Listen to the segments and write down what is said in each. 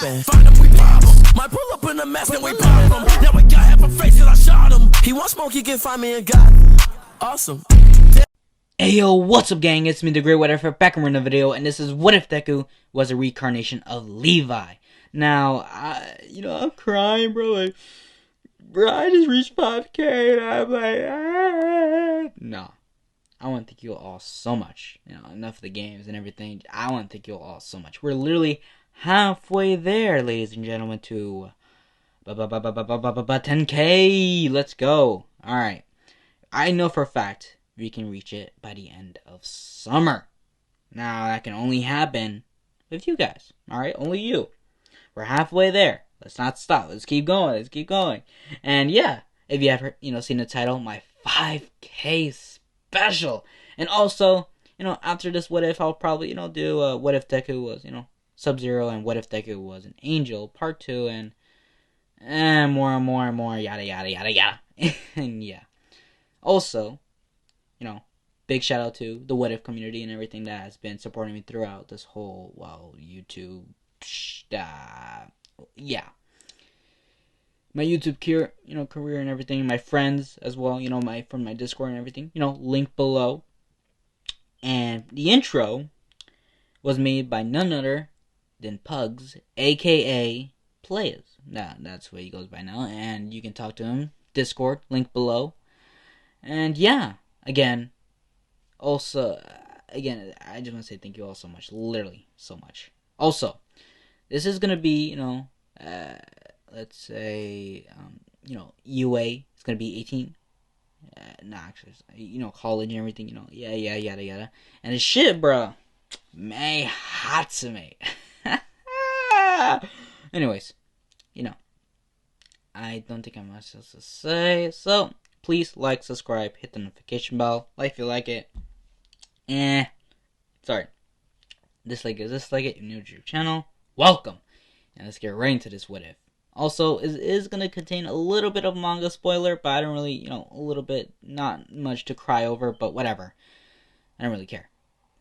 happen. Find him, we pop him. Might pull up in a mess and we pop him. Now we got half a face cause I shot him. He want smoke, he can find me in GOTHAM. Awesome. Hey yo, what's up gang, it's me the Great Whatever back in the video, and this is what if Deku was a reincarnation of Levi. Now, I'm crying, bro, like, bro, I just reached 5K, and I'm like, No, I want to thank you all so much, enough of the games and everything, I want to thank you all so much. We're literally halfway there, ladies and gentlemen, to 10K, let's go. Alright, I know for a fact we can reach it by the end of summer. Now, that can only happen with you guys. Alright? Only you. We're halfway there. Let's not stop. Let's keep going. Let's keep going. And yeah, if you ever, seen the title, my 5K special. And also, after this what if, I'll probably, do what if Deku was, Sub-Zero, and what if Deku was an angel, part 2, and more and more and more, yada yada yada yada. And yeah. Also, big shout out to the What If community and everything that has been supporting me throughout this whole, YouTube, my YouTube career and everything, my friends as well, from my Discord and everything, link below. And the intro was made by none other than Pugs, aka Players. That's what he goes by now, and you can talk to him, Discord, link below. And yeah, again, I just want to say thank you all so much. Literally, so much. Also, this is going to be, let's say, UA. It's going to be 18. Actually, college and everything, yada, yada. And it's shit, bro. May Hatsume. Anyways, I don't think I have much else to say, so please like, subscribe, hit the notification bell, if you like it. Sorry. Dislike it, you're new to your channel. Welcome! And let's get right into this what if. Also, it is going to contain a little bit of manga spoiler, but I don't really, a little bit, not much to cry over, but whatever. I don't really care.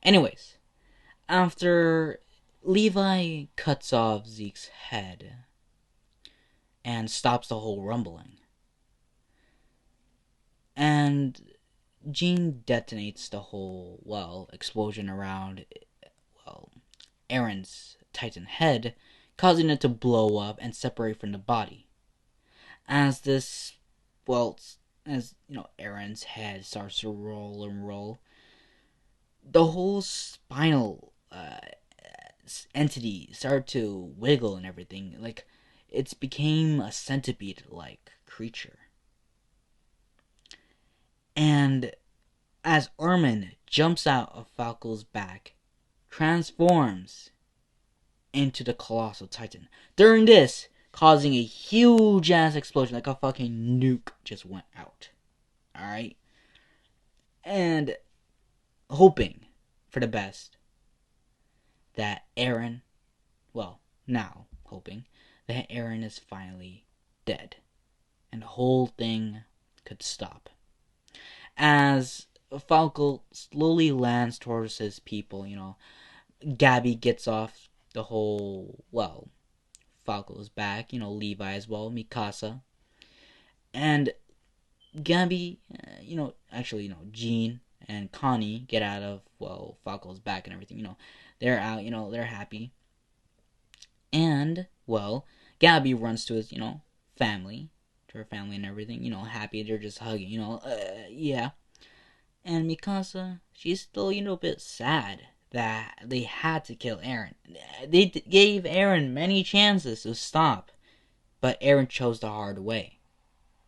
Anyways, after Levi cuts off Zeke's head and stops the whole rumbling, and Jean detonates the whole, explosion around, Aaron's Titan head, causing it to blow up and separate from the body. As this, Aaron's head starts to roll and roll, the whole spinal entity started to wiggle and everything. Like, it became a centipede-like creature. And as Armin jumps out of Falco's back, transforms into the Colossal Titan. During this, causing a huge ass explosion, like a fucking nuke just went out. Alright? And hoping for the best that Aaron, now hoping that Aaron is finally dead. And the whole thing could stop. As Falco slowly lands towards his people, Gabby gets off the whole, Falco's back, Levi as well, Mikasa. And Gabby, Jean and Connie get out of, Falco's back and everything, they're out, they're happy. And, Gabby runs to his, family, to her family and everything, happy, they're just hugging, yeah. And Mikasa, she's still, a bit sad that they had to kill Aaron. They gave Aaron many chances to stop, but Aaron chose the hard way.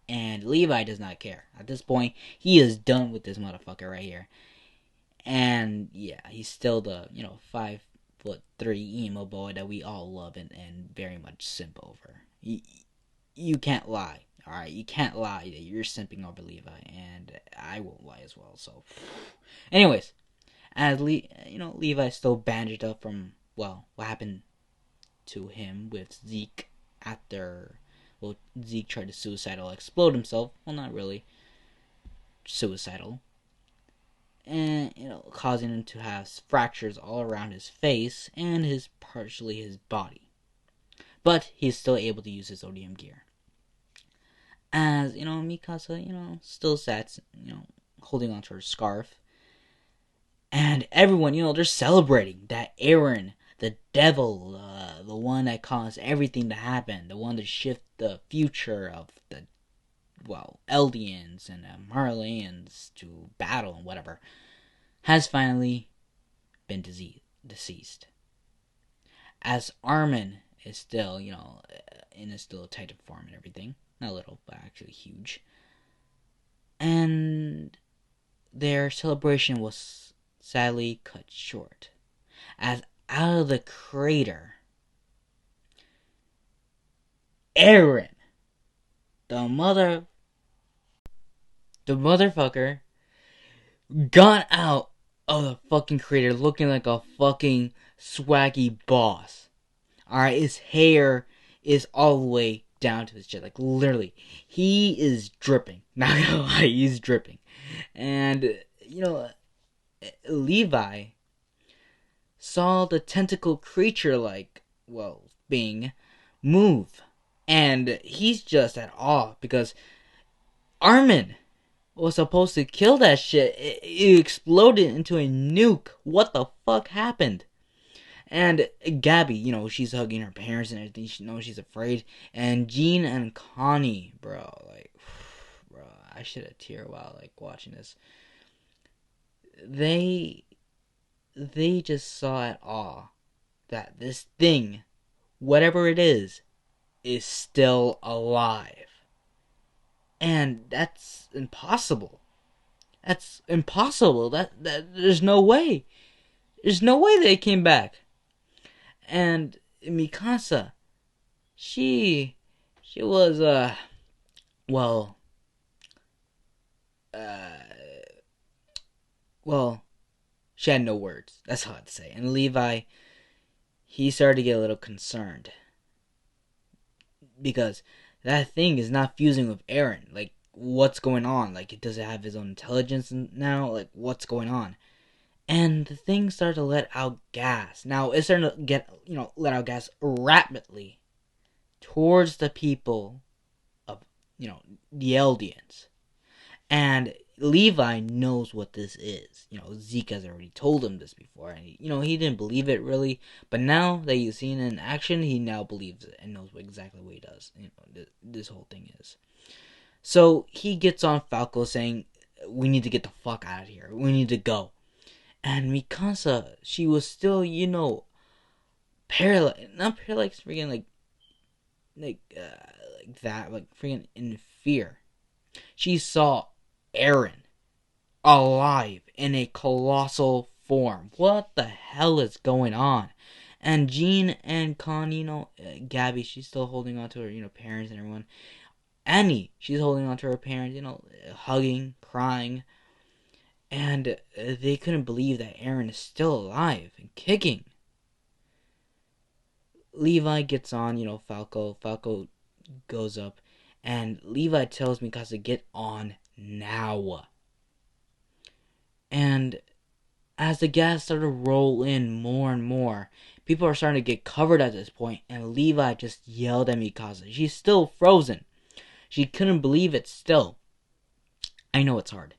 And Levi does not care. At this point, he is done with this motherfucker right here. And yeah, he's still the, 5'3" emo boy that we all love and very much simp over. You can't lie. Alright, you can't lie that you're simping over Levi, and I won't lie as well, so. Anyways, as Levi's still bandaged up from, what happened to him with Zeke after, Zeke tried to explode himself. Well, not really suicidal. And, causing him to have fractures all around his face and partially his body. but he's still able to use his ODM gear. As, Mikasa, still sat, holding onto her scarf. And everyone, they're celebrating that Eren, the devil, the one that caused everything to happen, the one to shift the future of the, Eldians and Marleyans to battle and whatever, has finally been deceased. As Armin is still, in a still Titan form and everything. Not little, but actually huge. And their celebration was sadly cut short. As out of the crater, Eren, the motherfucker, got out of the fucking crater looking like a fucking swaggy boss. Alright, his hair is all the way down to his chin. Like, literally. He is dripping. Not gonna lie, he's dripping. And, Levi saw the tentacle creature being move. And he's just at awe because Armin was supposed to kill that shit. It exploded into a nuke. What the fuck happened? And Gabby, she's hugging her parents and everything. She's afraid. And Jean and Connie, bro, I shed a tear while watching this. They just saw at awe that this thing, whatever it is still alive. And that's impossible. That's impossible. That there's no way. There's no way they came back. And Mikasa, she was she had no words. That's all I'd say. And Levi, he started to get a little concerned because that thing is not fusing with Eren. Like, what's going on? Like, does it have his own intelligence now? Like, what's going on? And the thing started to let out gas. Now, it's starting to get, let out gas rapidly towards the people of, the Eldians. And Levi knows what this is. Zeke has already told him this before. And, he didn't believe it really. But now that he's seen it in action, he now believes it and knows exactly what he does. This whole thing is. So he gets on Falco saying, we need to get the fuck out of here. We need to go. And Mikasa, she was still, paralyzed. Not paralyzed, freaking like that, freaking in fear. She saw Eren alive in a colossal form. What the hell is going on? And Jean and Connie, Gabby, she's still holding on to her, parents and everyone. Annie, she's holding on to her parents, hugging, crying. And they couldn't believe that Eren is still alive and kicking. Levi gets on, Falco. Falco goes up. And Levi tells Mikasa to get on now. And as the gas started to roll in more and more, people are starting to get covered at this point. And Levi just yelled at Mikasa. She's still frozen. She couldn't believe it still. I know it's hard.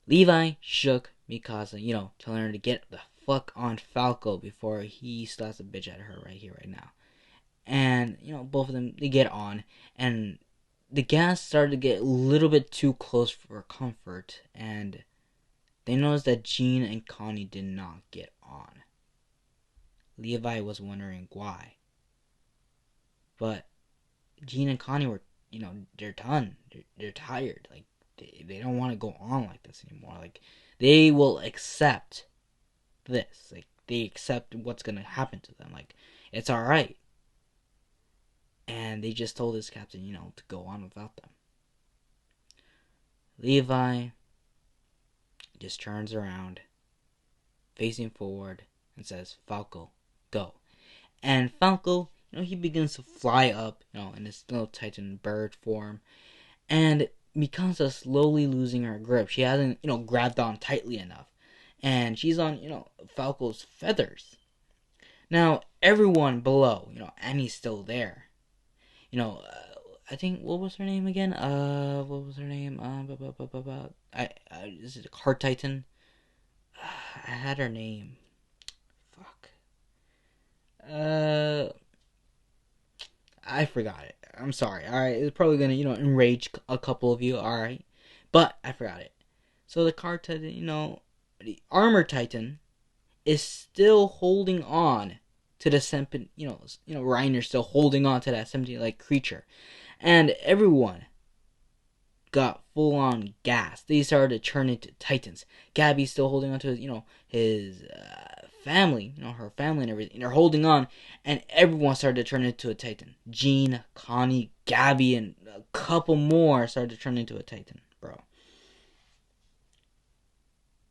Levi shook Mikasa, telling her to get the fuck on Falco before he slaps a bitch at her right here, right now. And, both of them, they get on. And the gas started to get a little bit too close for comfort. And they noticed that Jean and Connie did not get on. Levi was wondering why. But Jean and Connie were, they're done. They're tired. They don't want to go on like this anymore. They will accept this. They accept what's going to happen to them. It's alright. And they just told this captain, to go on without them. Levi just turns around, facing forward, and says, Falco, go. And Falco, he begins to fly up, in his little Titan bird form. And Mikasa slowly losing her grip. She hasn't, grabbed on tightly enough. And she's on, Falco's feathers. Now, everyone below, Annie's still there. I think, what was her name again? What was her name? Is it Heart Titan? I had her name. Fuck. I forgot it. I'm sorry. Alright, it's probably gonna, enrage a couple of you, alright? But, I forgot it. So the Heart Titan, the Armor Titan is still holding on to the Sempin, Reiner's still holding on to that Sempin-like creature. And everyone got full on gas. They started to turn into Titans. Gabby's still holding on to his family, her family and everything. They're holding on, and everyone started to turn into a Titan. Jean, Connie, Gabby, and a couple more started to turn into a Titan, bro.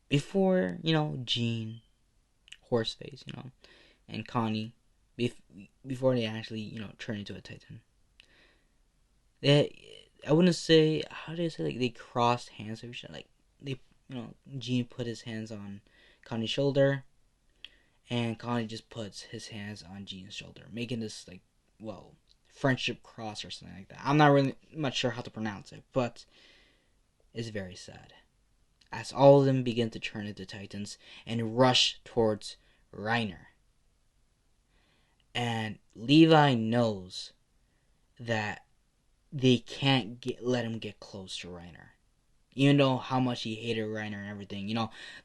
Before, Jean, Horseface, and Connie, before they actually, turn into a Titan. I wouldn't say, how do you say, like, they crossed hands or shit. Like, they, Jean put his hands on Connie's shoulder, and Connie just puts his hands on Jean's shoulder, making this, like, friendship cross or something like that. I'm not really much sure how to pronounce it, but it's very sad. As all of them begin to turn into Titans and rush towards Reiner. And Levi knows that they can't let him get close to Reiner. Even though how much he hated Reiner and everything.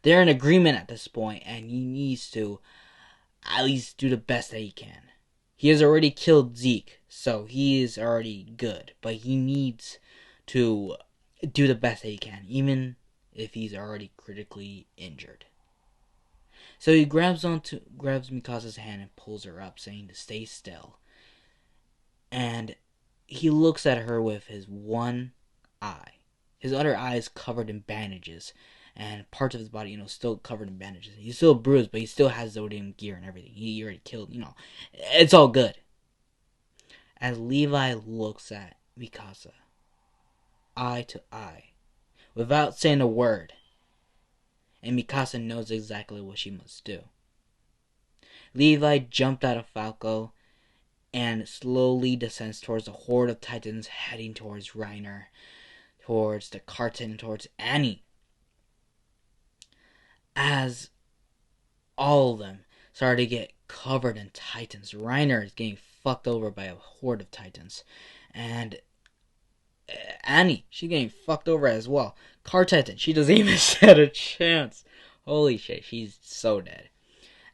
They're in agreement at this point, and he needs to at least do the best that he can. He has already killed Zeke, so he is already good. But he needs to do the best that he can, even if he's already critically injured. So he grabs Mikasa's hand and pulls her up, saying to stay still. And he looks at her with his one eye. His other eye is covered in bandages, and parts of his body, still covered in bandages. He's still bruised, but he still has Zodium gear and everything. He already killed, it's all good. As Levi looks at Mikasa, eye to eye, without saying a word, and Mikasa knows exactly what she must do. Levi jumped out of Falco and slowly descends towards the horde of Titans heading towards Reiner, towards the Carton, towards Annie. As all of them start to get covered in Titans, Reiner is getting fucked over by a horde of Titans. And Annie, she's getting fucked over as well. Car Titan, she doesn't even stand a chance. Holy shit, she's so dead.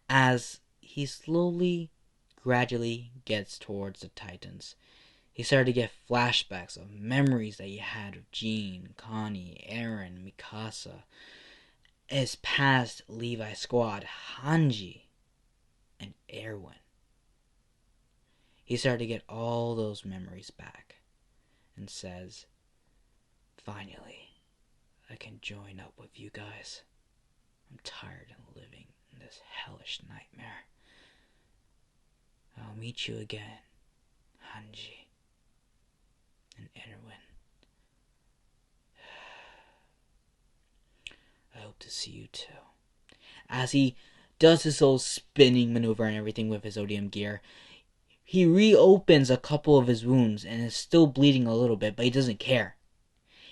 As he slowly, gradually gets towards the Titans, he started to get flashbacks of memories that he had of Jean, Connie, Eren, Mikasa, his past Levi squad, Hanji, and Erwin. He started to get all those memories back and says, finally, I can join up with you guys. I'm tired of living in this hellish nightmare. I'll meet you again, Hanji and Erwin. I hope to see you too. As he does his whole spinning maneuver and everything with his Odium gear, he reopens a couple of his wounds and is still bleeding a little bit, but he doesn't care.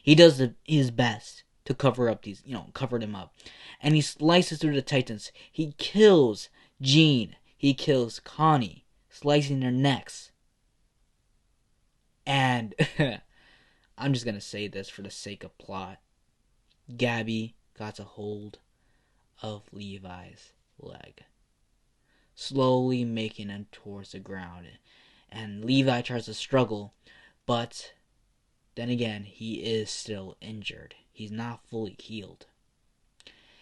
He does his best to cover them up. And he slices through the Titans. He kills Jean. He kills Connie, slicing their necks. And I'm just going to say this for the sake of plot. Gabby got a hold of Levi's leg, slowly making him towards the ground. And Levi tries to struggle, but then again, he is still injured. He's not fully healed.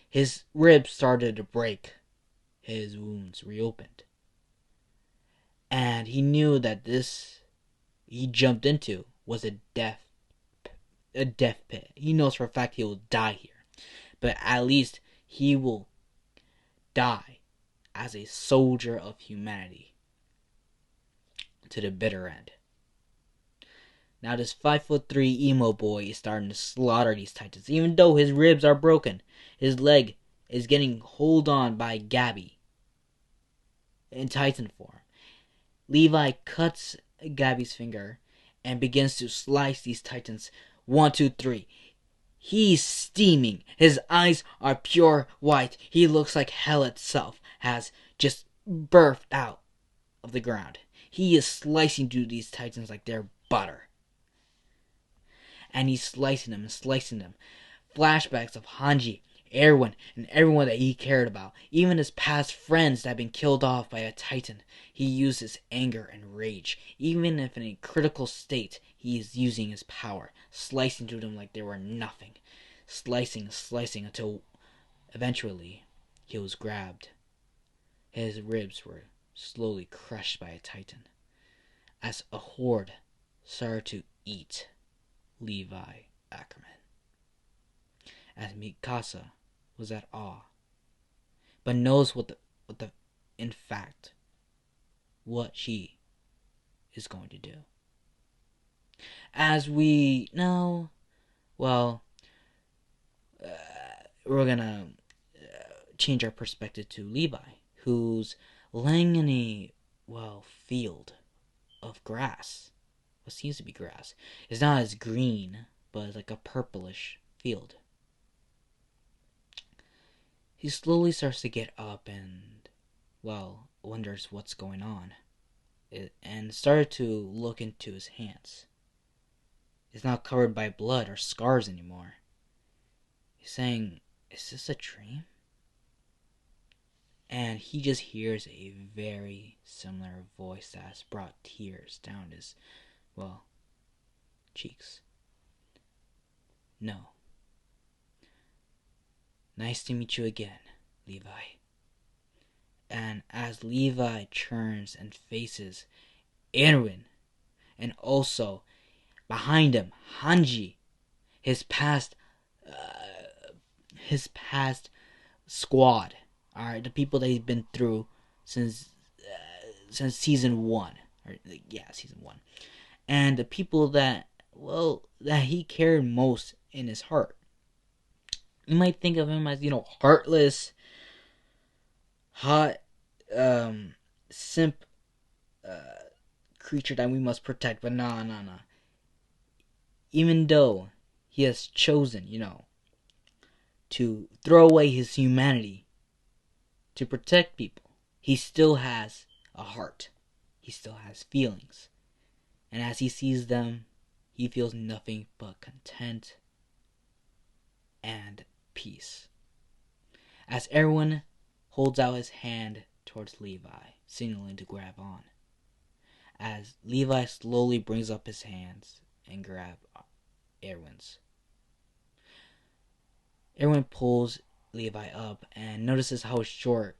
His ribs started to break. His wounds reopened. And he knew that this he jumped into was a death pit. He knows for a fact he will die here. But at least he will die as a soldier of humanity to the bitter end. Now this 5'3" emo boy is starting to slaughter these Titans. Even though his ribs are broken, his leg is getting hold on by Gabby. in Titan form. Levi cuts Gabby's finger and begins to slice these Titans. 1, 2, 3. He's steaming. His eyes are pure white. He looks like hell itself has just birthed out of the ground. He is slicing through these Titans like they're butter. And he's slicing them and slicing them. Flashbacks of Hanji, Erwin, and everyone that he cared about. Even his past friends that had been killed off by a Titan. He uses anger and rage. Even if in a critical state, he is using his power. Slicing through them like they were nothing. Slicing until eventually he was grabbed. His ribs were slowly crushed by a Titan. As a horde started to eat Levi Ackerman. As Mikasa was at awe, but knows what she is going to do. As we know, we're gonna change our perspective to Levi, who's laying in a field of grass. What seems to be grass. It's not as green, but it's like a purplish field. He slowly starts to get up and, wonders what's going on. And started to look into his hands. It's not covered by blood or scars anymore. He's saying, is this a dream? And he just hears a very similar voice that has brought tears down his, cheeks. No. Nice to meet you again, Levi. And as Levi turns and faces Erwin, and also behind him, Hanji, his past squad, alright, the people that he's been through since season 1, season 1, and the people that he cared most in his heart. You might think of him as, heartless, hot, simp creature that we must protect, but nah. Even though he has chosen, to throw away his humanity to protect people, he still has a heart. He still has feelings. And as he sees them, he feels nothing but content and peace. As Erwin holds out his hand towards Levi, signaling to grab on. As Levi slowly brings up his hands and grab Erwin's. Erwin pulls Levi up and notices how short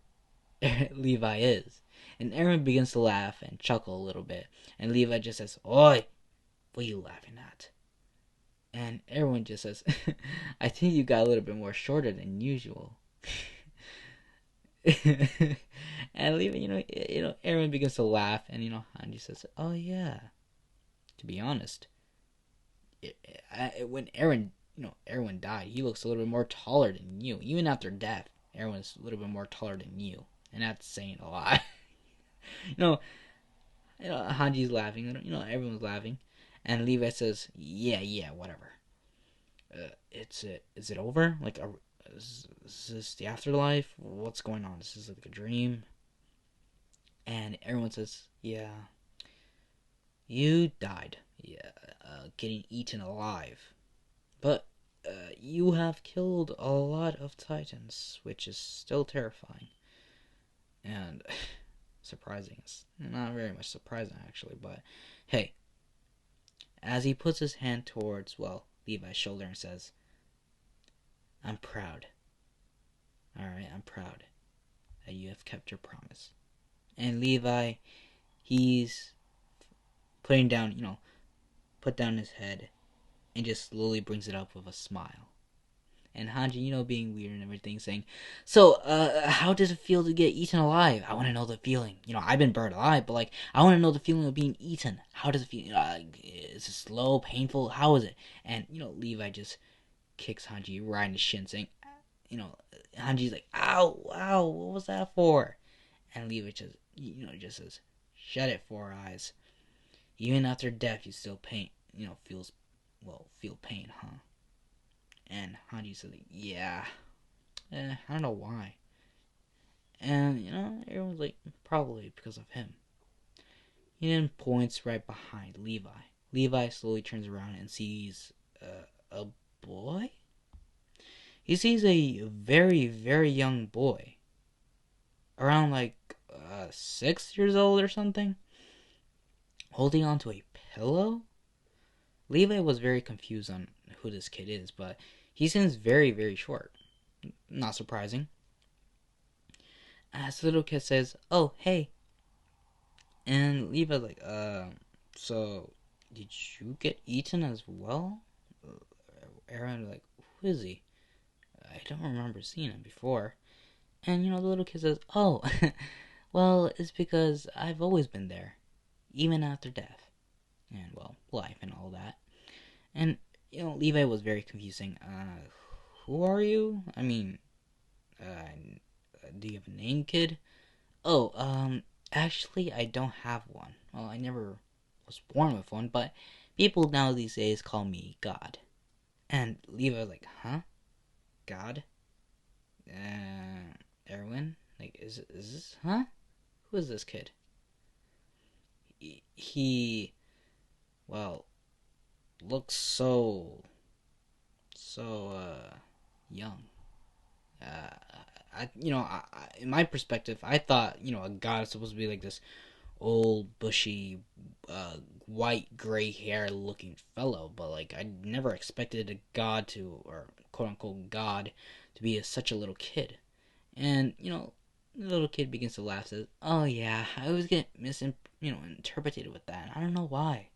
Levi is. And Erwin begins to laugh and chuckle a little bit. And Levi just says, "Oi, what are you laughing at?" And Erwin just says, "I think you got a little bit more shorter than usual." And Levi, Erwin begins to laugh, and Hanji says, "Oh yeah, to be honest, when Erwin died, he looks a little bit more taller than you. Even after death, Erwin's a little bit more taller than you, and that's saying a lot." Hanji's laughing. Everyone's laughing, and Levi says, "Yeah, whatever. Is it over? Like, is this the afterlife? What's going on? Is this like a dream?" And everyone says, "Yeah, you died. Yeah, getting eaten alive. But you have killed a lot of Titans, which is still terrifying. And surprising. It's not very much surprising, actually, but hey." As he puts his hand towards, Levi's shoulder and says, "I'm proud. Alright, I'm proud that you have kept your promise." And Levi, he's put down his head and just slowly brings it up with a smile. And Hanji, being weird and everything, saying, "So, how does it feel to get eaten alive? I want to know the feeling. I've been burned alive, but, I want to know the feeling of being eaten. How does it feel? Is it slow, painful? How is it?" And, Levi just kicks Hanji right in the shin, saying, Hanji's like, "Ow, what was that for?" And Levi just says, "Shut it, Four Eyes. Even after death, you still feel pain, huh?" And Hanji says, "Yeah, I don't know why." And everyone's like, "Probably because of him." He then points right behind Levi. Levi slowly turns around and sees a boy. He sees a very, very young boy, around like 6 years old or something, holding onto a pillow. Levi was very confused on who this kid is, but he seems very, very short. Not surprising. As the little kid says, "Oh, hey." And Levi's like, so did you get eaten as well?" Aaron like, "Who is he? I don't remember seeing him before." And the little kid says, "Oh, well, it's because I've always been there, even after death, and well, life and all that." And Levi was very confusing. Who are you? I mean, do you have a name, kid? "Oh, actually, I don't have one. Well, I never was born with one, but people now these days call me God." And Levi was like, "Huh? God? Erwin? Like, is this, huh? Who is this kid?" He well, looks so young. Uh, in my perspective, I thought, a god is supposed to be like this old, bushy, white, gray hair looking fellow, but like, I never expected a god to, or quote unquote god, to be such a little kid. And, the little kid begins to laugh, says, "Oh yeah, I always get interpreted with that. I don't know why.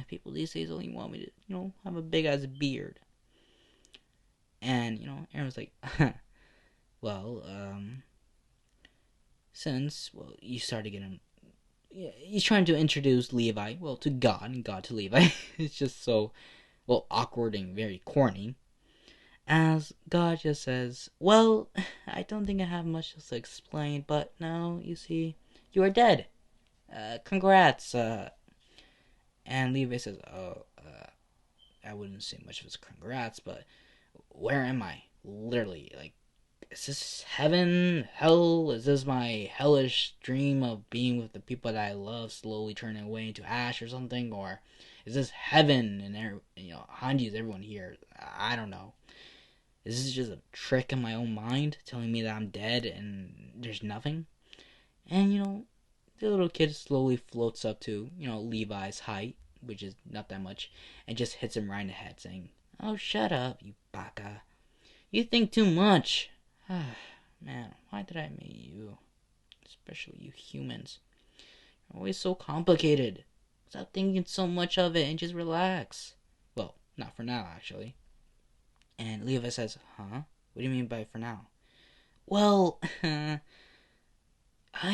People these days only want me to, have a big ass beard." And, Aaron was like, "Well, since, you started getting," yeah, he's trying to introduce Levi, to God, and God to Levi. It's just so, awkward and very corny. As God just says, "Well, I don't think I have much else to explain, but now, you see, you are dead. Congrats." And Levi says, "Oh, I wouldn't say much of his congrats, but where am I? Literally, like, is this heaven, hell? Is this my hellish dream of being with the people that I love slowly turning away into ash or something? Or is this heaven and Hanji's everyone here? I don't know. Is this just a trick in my own mind telling me that I'm dead and there's nothing?" And the little kid slowly floats up to Levi's height, which is not that much, and just hits him right in the head, saying, "Oh, shut up, you baka. You think too much. Man, why did I make you? Especially you humans. You're always so complicated. Stop thinking so much of it and just relax." Well, not for now, actually. And Levi says, "Huh? What do you mean by for now?" "Well, I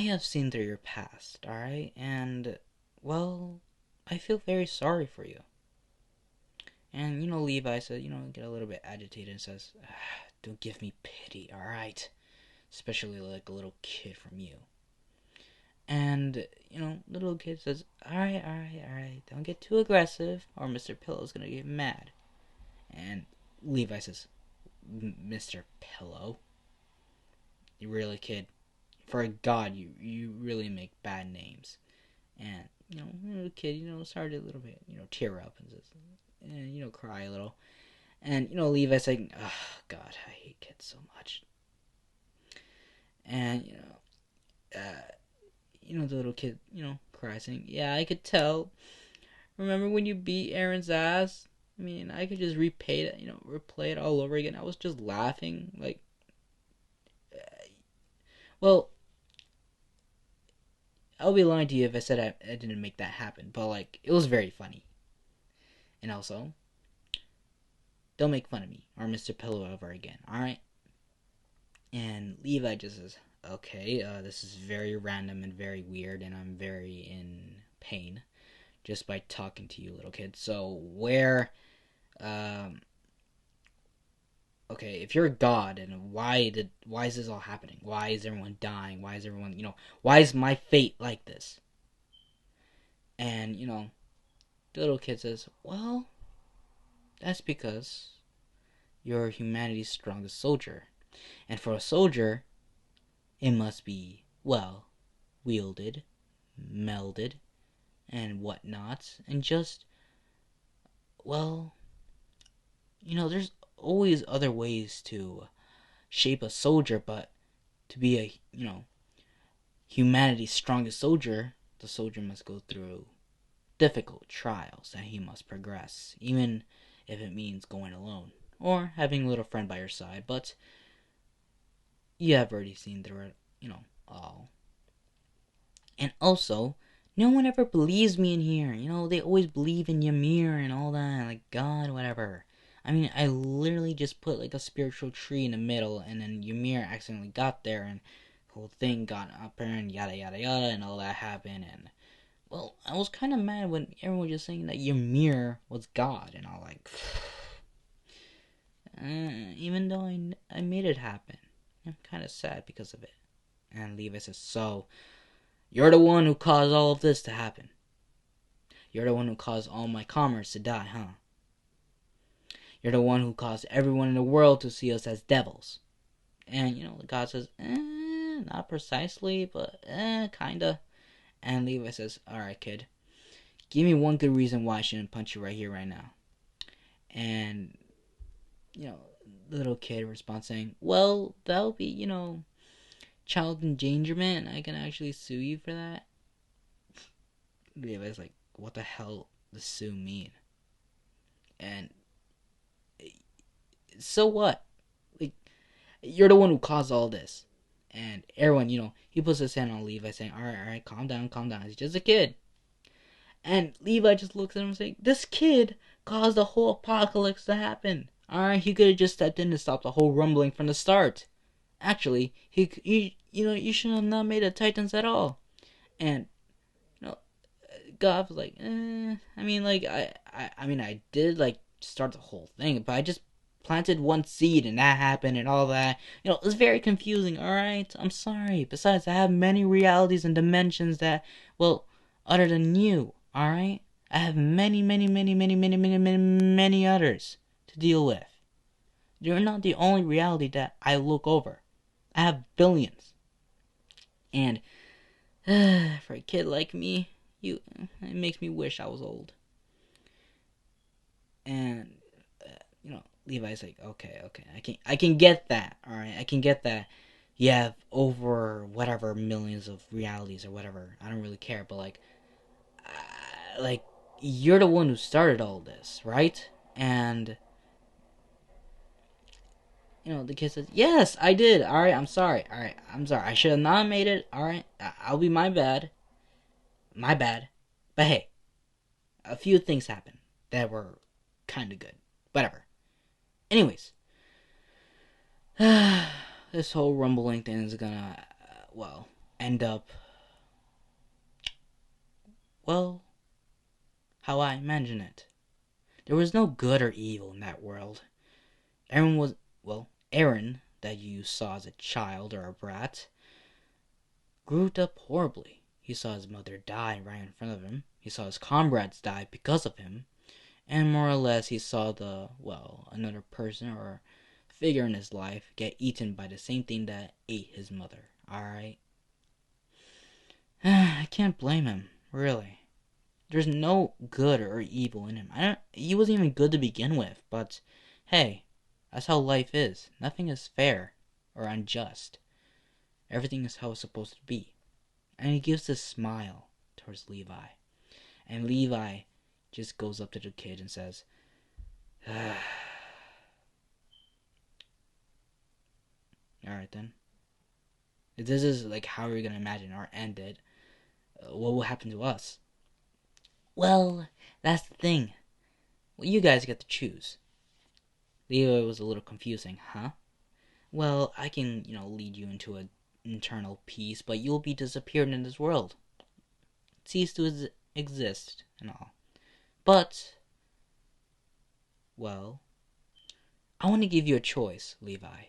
have seen through your past, alright? And, well, I feel very sorry for you." And, Levi says, get a little bit agitated and says, "Don't give me pity, alright? Especially like a little kid from you." And, the little kid says, "Alright. Don't get too aggressive, or Mr. Pillow's gonna get mad." And Levi says, "Mr. Pillow? You really, kid? For a god, you really make bad names." And, the little kid, started a little bit, tear up and says, cry a little. And, Levi's saying, "Oh, God, I hate kids so much." And, the little kid, cries, saying, "Yeah, I could tell. Remember when you beat Aaron's ass? I mean, I could just replay it all over again. I was just laughing. Like, well, I'll be lying to you if I said I didn't make that happen. But, like, it was very funny. And also, don't make fun of me or Mr. Pillow ever again, alright?" And Levi just says, "Okay, this is very random and very weird, and I'm very in pain just by talking to you, little kid. So where okay, if you're God, and why is this all happening? Why is everyone dying? Why is everyone, why is my fate like this? And, the little kid says, well, that's because you're humanity's strongest soldier. And for a soldier, it must be, well, wielded, melded, and whatnot. And just, well, there's always other ways to shape a soldier, but to be a, humanity's strongest soldier, the soldier must go through difficult trials that he must progress, even if it means going alone or having a little friend by your side. But you have already seen through it, all. And also, no one ever believes me in here. They always believe in Ymir and all that, like God, whatever. I mean, I literally just put like a spiritual tree in the middle, and then Ymir accidentally got there, and the whole thing got up there, and yada yada yada, and all that happened. And well, I was kind of mad when everyone was just saying that Ymir was God, and I was like, even though I made it happen, I'm kind of sad because of it. And Levi says, so you're the one who caused all of this to happen. You're the one who caused all my comrades to die, huh? You're the one who caused everyone in the world to see us as devils. And, God says, not precisely, but, kinda. And Levi says, alright, kid. Give me one good reason why I shouldn't punch you right here, right now. And, the little kid responds saying, well, that'll be, child endangerment, and I can actually sue you for that. Levi's like, what the hell does sue mean? And so what? Like, you're the one who caused all this. And everyone, he puts his hand on Levi saying, all right, calm down. He's just a kid. And Levi just looks at him and saying, this kid caused the whole apocalypse to happen. All right, he could have just stepped in to stop the whole rumbling from the start. Actually, you should have not made the Titans at all. And, God was like, I mean, like, I did, like, start the whole thing, but I just planted one seed and that happened and all that. It's very confusing, alright? I'm sorry. Besides, I have many realities and dimensions that, well, other than you, alright? I have many, many, many, many, many, many, many, many others to deal with. You're not the only reality that I look over. I have billions. And, for a kid like me, it makes me wish I was old. And, Levi's like, okay, I can get that, alright? I can get that. You have over whatever millions of realities or whatever. I don't really care, but like, you're the one who started all this, right? And, the kid says, yes, I did. Alright, I'm sorry. Alright, I'm sorry. I should have not made it. Alright, I'll be my bad. My bad. But hey, a few things happened that were kind of good. Whatever. Anyways, this whole rumbling thing is gonna, end up, how I imagine it. There was no good or evil in that world. Aaron, that you saw as a child or a brat, grew up horribly. He saw his mother die right in front of him. He saw his comrades die because of him. And more or less, he saw another person or figure in his life get eaten by the same thing that ate his mother. Alright? I can't blame him, really. There's no good or evil in him. He wasn't even good to begin with, but hey, that's how life is. Nothing is fair or unjust. Everything is how it's supposed to be. And he gives this smile towards Levi. And Levi just goes up to the kid and says, alright then. If this is like how you're going to imagine our end it, what will happen to us? Well, that's the thing. Well, you guys get to choose. Levi was a little confusing, huh? Well, I can, lead you into an internal peace, but you'll be disappeared in this world. Cease to exist and all. But, I want to give you a choice, Levi.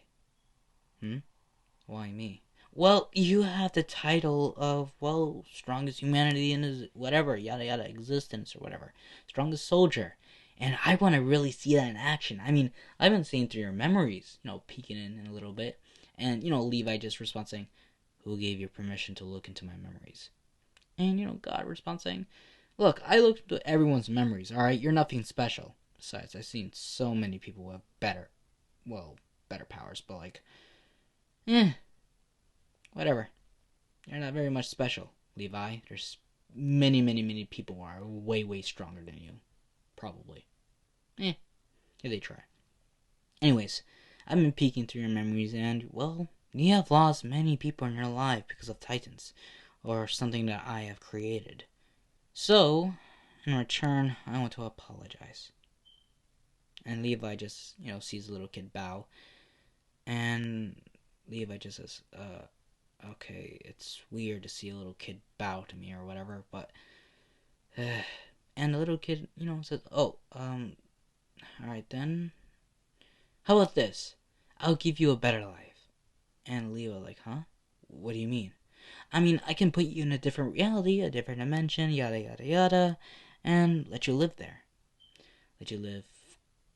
Why me? Well, you have the title of, well, strongest humanity in his whatever, yada yada, existence or whatever. Strongest soldier. And I want to really see that in action. I mean, I've been seeing through your memories, peeking in a little bit. And, Levi just responds saying, who gave you permission to look into my memories? And, God responds saying, look, I looked into everyone's memories, alright? You're nothing special. Besides, I've seen so many people who have better powers, but whatever. You're not very much special, Levi. There's many, many, many people who are way, way stronger than you. Probably. Here they try. Anyways, I've been peeking through your memories and, well, you have lost many people in your life because of Titans, or something that I have created. So, in return, I want to apologize. And Levi just, sees the little kid bow. And Levi just says, okay, it's weird to see a little kid bow to me or whatever, but... and the little kid, says, alright then. How about this? I'll give you a better life. And Levi huh? What do you mean? I mean, I can put you in a different reality, a different dimension, yada yada yada, and let you live there. Let you live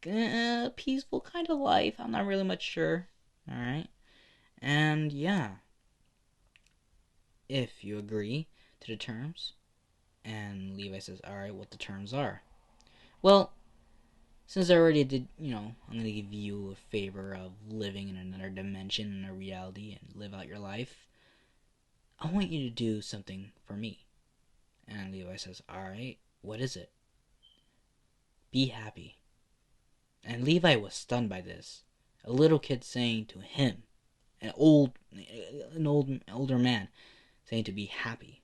a peaceful kind of life. I'm not really much sure. Alright? And yeah. If you agree to the terms. And Levi says, alright, what the terms are. Well, since I already did, I'm going to give you a favor of living in another dimension, in a reality, and live out your life. I want you to do something for me. And Levi says, alright, what is it? Be happy. And Levi was stunned by this. A little kid saying to him, an older man, saying to be happy.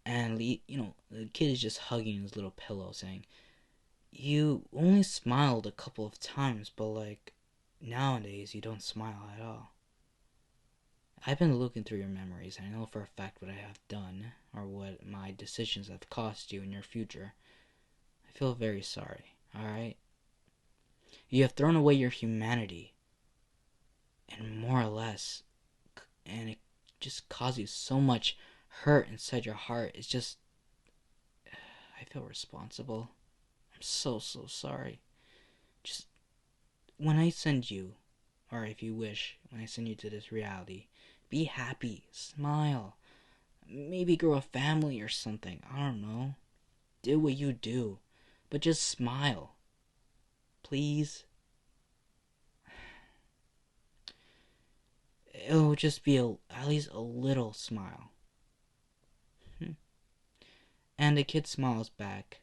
And the kid is just hugging his little pillow, saying, you only smiled a couple of times, but nowadays you don't smile at all. I've been looking through your memories, and I know for a fact what I have done, or what my decisions have cost you in your future. I feel very sorry, alright? You have thrown away your humanity, and more or less, and it just caused you so much hurt inside your heart. It's just, I feel responsible. I'm so sorry. Just, when I send you, or if you wish, when I send you to this reality, be happy, smile, maybe grow a family or something, I don't know. Do what you do, but just smile. Please. It'll just be at least a little smile. And the kid smiles back,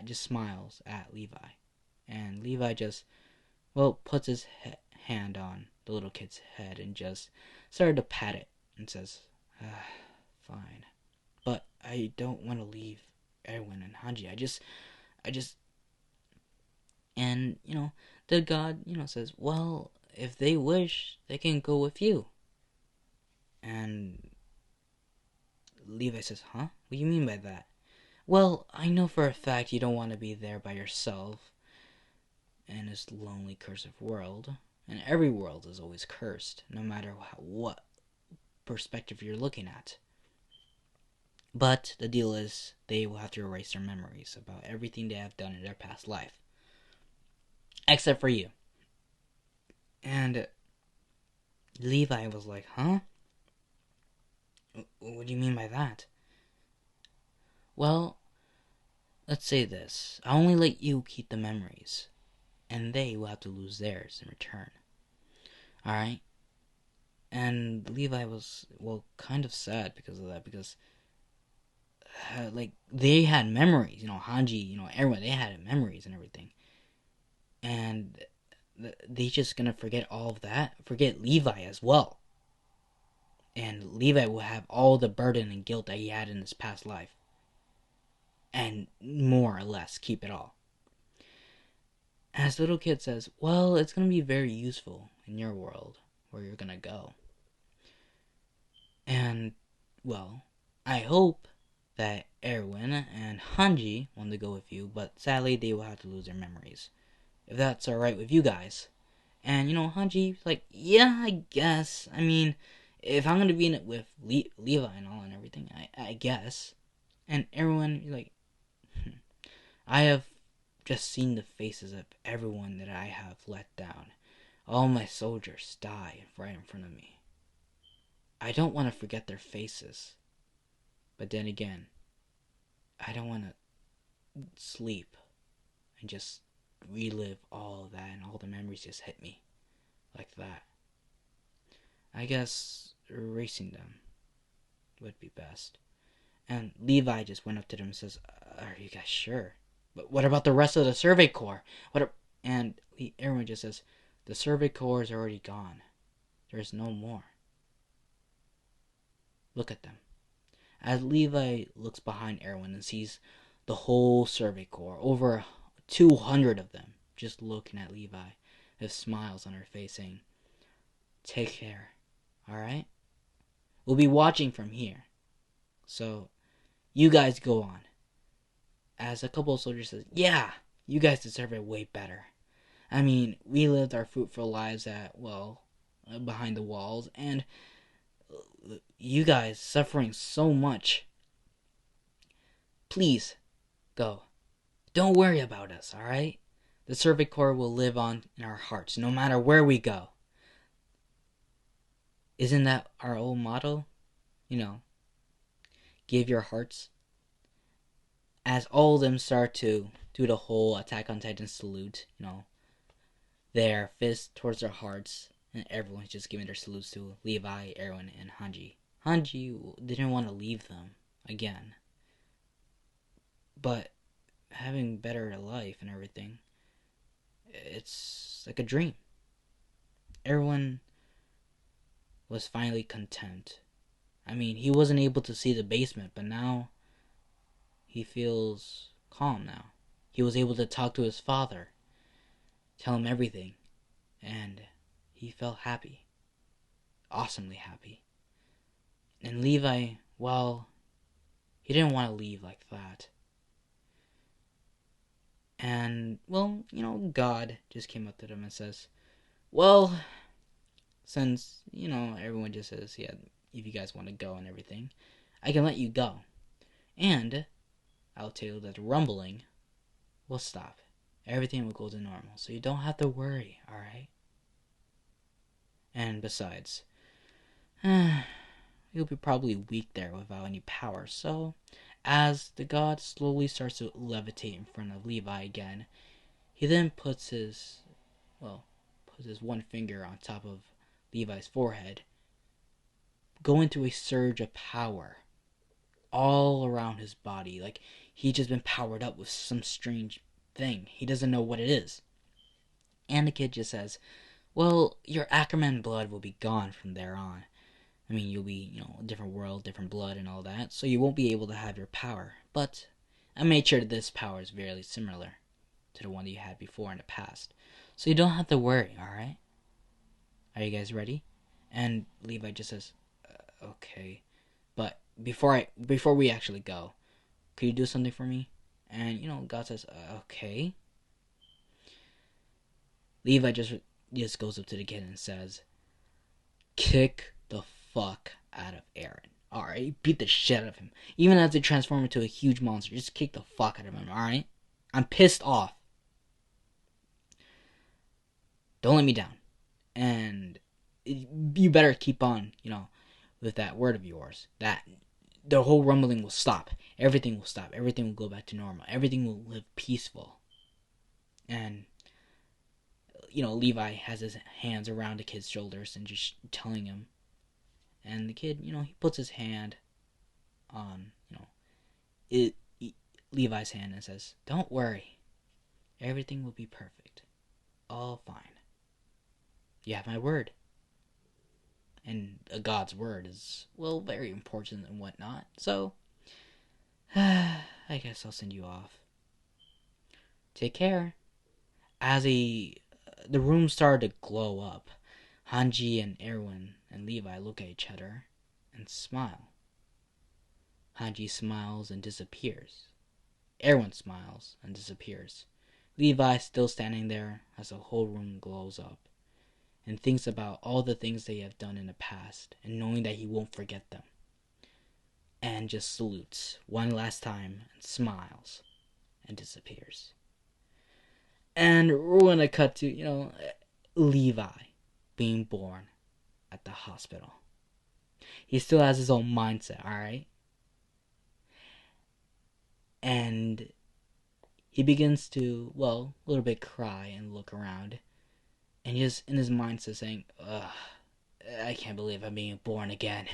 just smiles at Levi. And Levi just, puts his hand on the little kid's head and just started to pat it and says, fine. But I don't want to leave Erwin and Hanji. I just, and, the god, says, well, if they wish, they can go with you. And Levi says, huh? What do you mean by that? Well, I know for a fact you don't want to be there by yourself in this lonely, cursed world. And every world is always cursed, no matter what perspective you're looking at. But the deal is, they will have to erase their memories about everything they have done in their past life. Except for you. And Levi was like, huh? What do you mean by that? Well, let's say this. I only let you keep the memories, and they will have to lose theirs in return. Alright? And Levi was, kind of sad because of that, because, they had memories, Hanji, everyone, they had memories and everything. And they just gonna forget all of that, forget Levi as well. And Levi will have all the burden and guilt that he had in his past life. And more or less keep it all. As the little kid says, well, it's going to be very useful in your world where you're going to go. And, I hope that Erwin and Hanji want to go with you, but sadly they will have to lose their memories. if that's alright with you guys. And, Hanji's like, yeah, I guess. I mean, if I'm going to be in it with Levi and all and everything, I guess. And everyone, like, I have just seen the faces of everyone that I have let down. All my soldiers die right in front of me. I don't want to forget their faces. But then again, I don't want to sleep and just relive all of that and all the memories just hit me like that. I guess erasing them would be best. And Levi just went up to them and says, are you guys sure? But what about the rest of the Survey Corps? And everyone just says, the Survey Corps is already gone. There's no more. Look at them. As Levi looks behind Erwin and sees the whole Survey Corps, over 200 of them, just looking at Levi with smiles on her face saying, take care, alright? We'll be watching from here. So, you guys go on. As a couple of soldiers says, yeah, you guys deserve it way better. I mean, we lived our fruitful lives behind the walls, and you guys suffering so much. Please, go. Don't worry about us, alright? The Survey Corps will live on in our hearts, no matter where we go. Isn't that our old motto? Give your hearts. As all of them start to do the whole Attack on Titan salute, their fists towards their hearts, and everyone's just giving their salutes to Levi, Erwin, and Hanji. Hanji didn't want to leave them again. But having better life and everything, it's like a dream. Everyone was finally content. I mean, he wasn't able to see the basement, but now he feels calm now. He was able to talk to his father, tell him everything, and he felt happy. Awesomely happy. And Levi, well, he didn't want to leave like that. And, God just came up to them and says, well, since, everyone just says, yeah, if you guys want to go and everything, I can let you go. And I'll tell you that the rumbling will stop. Everything will go to normal, so you don't have to worry, alright? And besides, you'll be probably weak there without any power, so as the god slowly starts to levitate in front of Levi again, he then puts his one finger on top of Levi's forehead, going through a surge of power all around his body, like he's just been powered up with some strange thing. He doesn't know what it is. And the kid just says, well, your Ackerman blood will be gone from there on. I mean, you'll be, a different world, different blood and all that, so you won't be able to have your power. But I made sure that this power is very similar to the one that you had before in the past. So you don't have to worry, alright? Are you guys ready? And Levi just says, okay. But before we actually go, could you do something for me? And, God says, okay. Levi just goes up to the kid and says, kick the fuck out of Aaron. Alright? Beat the shit out of him. Even as they transform into a huge monster, just kick the fuck out of him, alright? I'm pissed off. Don't let me down. And you better keep on, with that word of yours. That the whole rumbling will stop. Everything will stop. Everything will go back to normal. Everything will live peaceful. And, Levi has his hands around the kid's shoulders and just telling him. And the kid, he puts his hand on, Levi's hand and says, don't worry. Everything will be perfect. All fine. You have my word. And a god's word is, very important and whatnot. So, I guess I'll send you off. Take care. As the room started to glow up, Hanji and Erwin and Levi look at each other and smile. Hanji smiles and disappears. Erwin smiles and disappears. Levi's still standing there as the whole room glows up and thinks about all the things they have done in the past and knowing that he won't forget them. And just salutes one last time and smiles and disappears. And we're going to cut to, Levi being born at the hospital. He still has his own mindset, alright? And he begins to, a little bit cry and look around. And just in his mindset saying, ugh, I can't believe I'm being born again.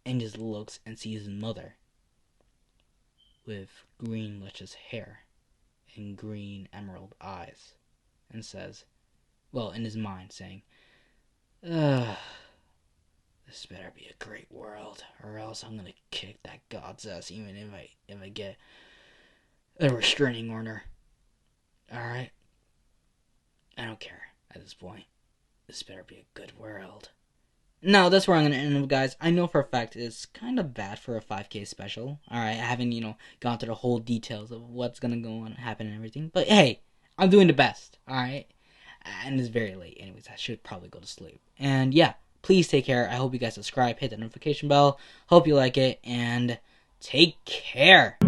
And just looks and sees his mother with green luscious hair and green emerald eyes. And says, in his mind saying, ugh, this better be a great world, or else I'm gonna kick that god's ass even if I get a restraining order. Alright? I don't care at this point. This better be a good world. No, that's where I'm going to end up, guys. I know for a fact it's kind of bad for a 5K special. Alright, I haven't, gone through the whole details of what's going to go on, happen and everything. But hey, I'm doing the best. Alright? And it's very late. Anyways, I should probably go to sleep. And yeah, please take care. I hope you guys subscribe, hit that notification bell. Hope you like it, and take care.